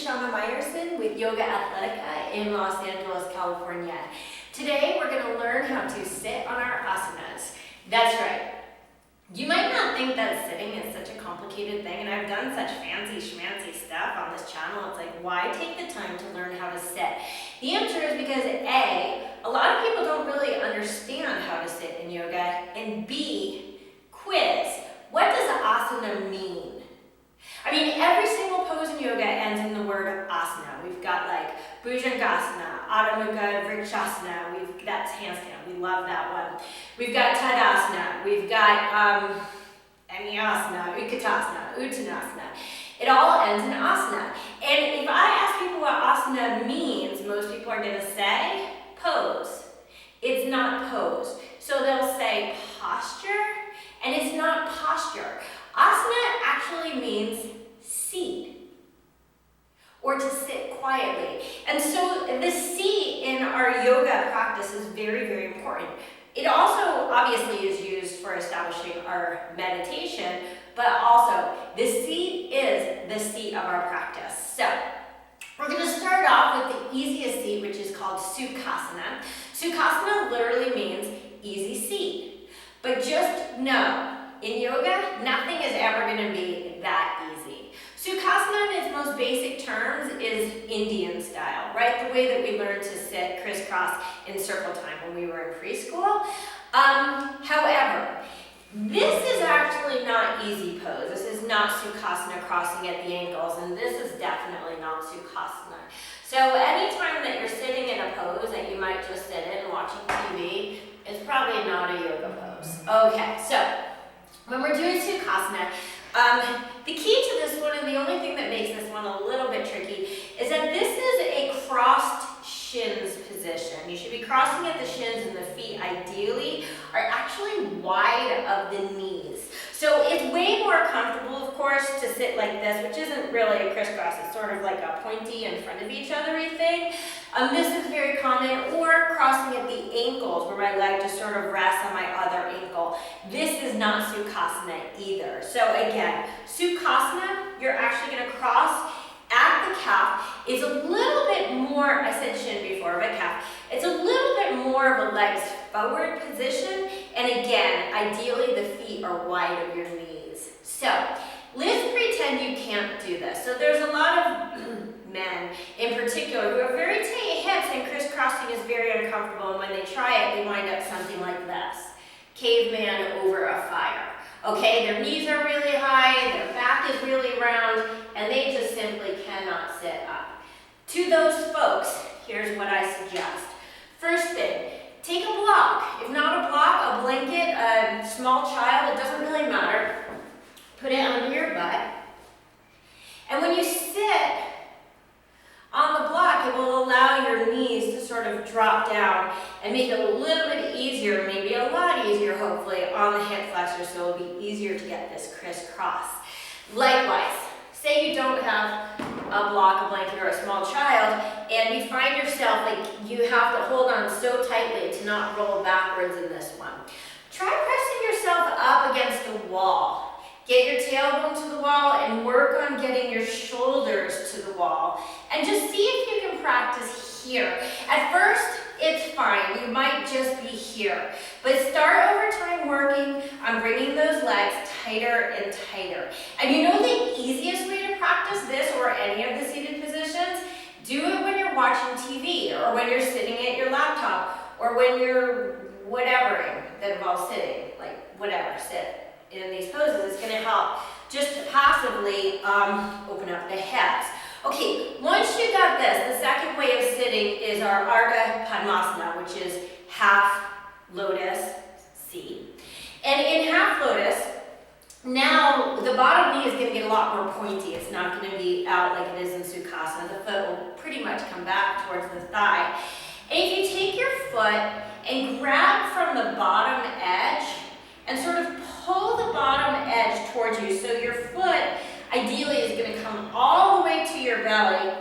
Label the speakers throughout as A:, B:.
A: Shauna Meyerson with Yoga Athletica in Los Angeles, California. Today we're going to learn how to sit on our asanas. That's right. You might not think that sitting is such a complicated thing, and I've done such fancy schmancy stuff on this channel. It's like, why take the time to learn how to sit? The answer is because A, a lot of people don't really understand how to sit in yoga, and B, quiz. What does asana mean? I mean, every single pose in yoga ends in the word asana. We've got like Bhujangasana, Adho Mukha Vrikshasana, that's handstand, we love that one. We've got Tadasana, we've got Aniyasana, Utkatasana, Uttanasana. It all ends in asana. And if I ask people what asana means, most people are gonna say pose. It's not pose. So they'll say posture, and it's not posture. Asana actually means seat, or to sit quietly. And so the seat in our yoga practice is very, very important. It also obviously is used for establishing our meditation, but also the seat is the seat of our practice. So we're going to start off with the easiest seat, which is called Sukhasana. Sukhasana literally means easy seat. But just know, in yoga, nothing is ever going to be that easy. Sukhasana, in its most basic terms, is Indian style, right? The way that we learned to sit crisscross in circle time when we were in preschool. However, this is actually not easy pose. This is not Sukhasana, crossing at the ankles, and this is definitely not Sukhasana. So anytime that you're sitting in a pose that you might just sit in watching TV, it's probably not a yoga pose. Okay, so when we're doing Sukhasana, the key to this one, and the only thing that makes this one a little bit tricky, is that this is a crossed shins position. You should be crossing at the shins, and the feet ideally are actually wide of the knees. So it's way more comfortable, of course, to sit like this, which isn't really a crisscross. It's sort of like a pointy in front of each other thing. This is very common, or crossing at the ankles, where my leg just sort of rests on my other ankle. This is not Sukhasana either. So again, Sukhasana, you're actually going to cross at the calf. It's a little bit more, I said shin before, but calf. It's a little bit more of a legs forward position, and again, ideally the feet are wide of your knees. So let's pretend you can't do this. So there's a lot of men in particular who have very tight hips, and crisscrossing is very uncomfortable, and when they try it, they wind up something like this. Caveman over a fire. Okay, their knees are really high, their back is really round, and they just simply cannot sit up. To those folks, here's what I suggest. First thing, take a block. If not a block, a blanket, a small child, it doesn't really matter. Put it under your butt. And when you sit on the block, it will allow your knees to sort of drop down and make it a little bit easier, maybe a lot easier, hopefully, on the hip flexor, so it'll be easier to get this crisscross. Likewise, say you don't have a block, a blanket, or a small child, and you find yourself like you have to hold on so tightly to not roll backwards in this one. Try pressing yourself up against a wall. Get your tailbone to the wall and work on getting your shoulders to the wall. And just see if you can practice here. At first, it's fine. You might just be here. But start over time working on bringing those legs tighter and tighter. And you know the easiest way to practice this or any of the seated positions? Do it when you're watching TV, or when you're sitting at your laptop, or when you're whatevering that involves sitting, like whatever, sit in these poses. Is going to help just to passively open up the hips. Okay, once you got this, the second way of sitting is our Ardha Padmasana, which is half lotus seat. And in half lotus, now the bottom knee is going to get a lot more pointy. It's not going to be out like it is in Sukhasana. The foot will pretty much come back towards the thigh. And if you take your foot and grab from the bottom edge and sort of pull the bottom edge towards you, so your foot ideally is going to come all the way to your belly,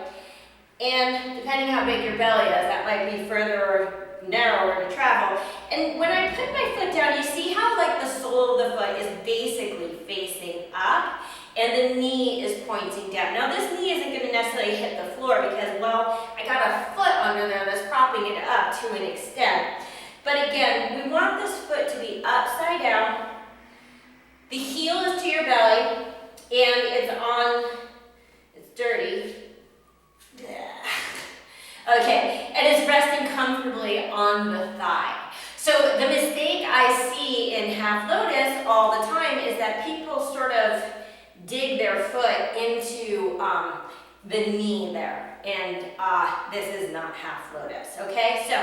A: and depending how big your belly is, that might be further or narrower to travel. And when I put my foot down, you see how like the sole of the foot is basically facing up, and the knee is pointing down. Now this knee isn't going to necessarily hit the floor because, well, I got a foot under there that's propping it up to an extent. But again, we want this foot to be upside down. The heel is to your belly, and it's dirty. Okay, and it's resting comfortably on the thigh. So the mistake I see in half lotus all the time is that people sort of dig their foot into the knee there, and this is not half lotus, okay? So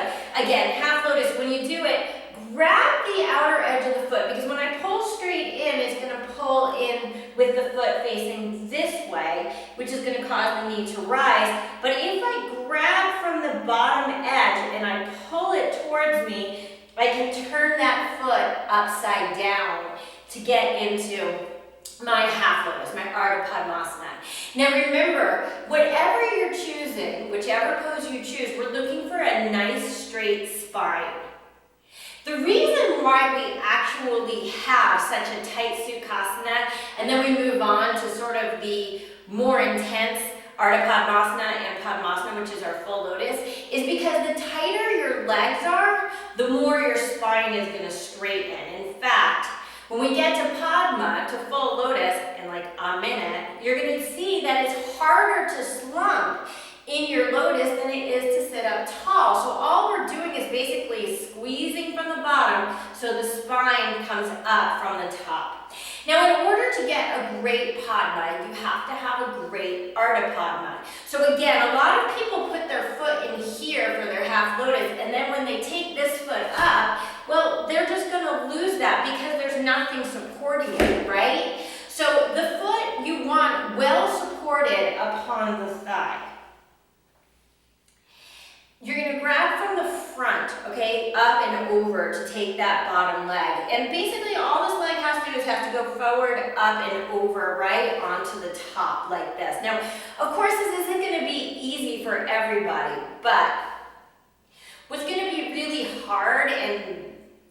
A: again, half lotus, when you do it, grab the outer edge of the foot, because when I pull straight in, it's going to pull in with the foot facing this way, which is going to cause the knee to rise. But if I grab from the bottom edge and I pull it towards me, I can turn that foot upside down to get into my half lotus, my Ardha Padmasana. Now remember, whatever you're choosing, whichever pose you choose, we're looking for a nice straight spine. The reason why we actually have such a tight Sukhasana, and then we move on to sort of the more intense Ardha Padmasana and Padmasana, which is our full lotus, is because the tighter your legs are, the more your spine is going to straighten. In fact, when we get to Padma, to full lotus, in like a minute, you're going to see that it's harder to slump in your lotus than it is to sit up tall. So all we're doing is basically squeezing from the bottom so the spine comes up from the top. Now in order to get a great Padma, you have to have a great Ardha Padma. So again, a lot of people put their foot in here for their half lotus, and then when they take this foot up, well, they're just going to lose that because there's nothing supporting it, right? So the foot you want well supported upon the thigh. You're going to grab from the front, okay, up and over to take that bottom leg. And basically all this leg has to do is have to go forward, up and over, right, onto the top like this. Now, of course, this isn't going to be easy for everybody, but what's going to be really hard and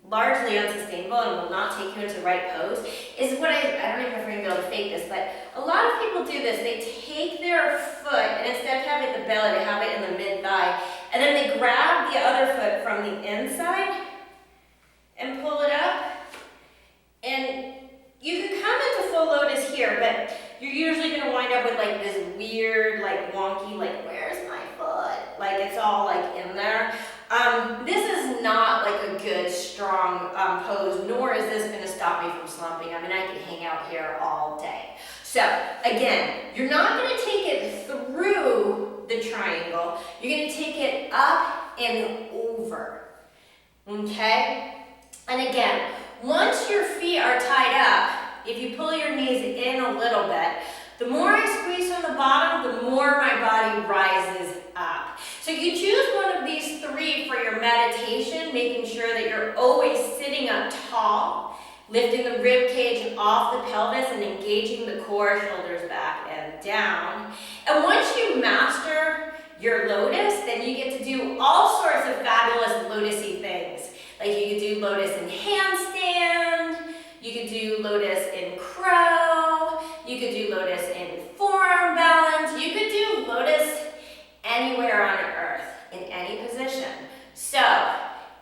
A: largely unsustainable and will not take you into the right pose is what I don't even know if we're going to be able to fake this, but a lot of people do this. They take their foot, and instead of having it in the belly, they have it in the mid-thigh, and then they grab the other foot from the inside and pull it up. And you can come into full lotus here, but you're usually going to wind up with like this weird, like wonky, like where's my foot? Like it's all like in there. This is not like a good, strong pose, nor is this going to stop me from slumping. I mean, I could hang out here all day. So again, you're not going to take it through the triangle. You're going to take it up and over, okay? And again, once your feet are tied up, if you pull your knees in a little bit, the more I squeeze from the bottom, the more my body rises up. So you choose one of these three for your meditation, making sure that you're always sitting up tall, lifting the rib cage off the pelvis and engaging the core, shoulders back and down. And once you master your lotus, then you get to do all sorts of fabulous lotusy things. Like you could do lotus in handstand, you could do lotus in crow, you could do lotus in forearm balance, you could do lotus anywhere on earth, in any position. So,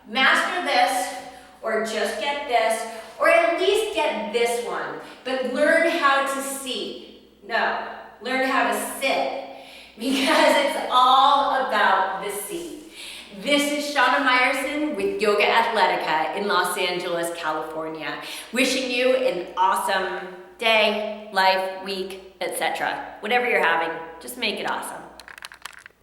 A: master this, or just get this, or at least get this one, but learn how to seat. No, learn how to sit, because it's all about the seat. This is Shauna Meyerson with Yoga Athletica in Los Angeles, California. Wishing you an awesome day, life, week, etc. Whatever you're having, just make it awesome.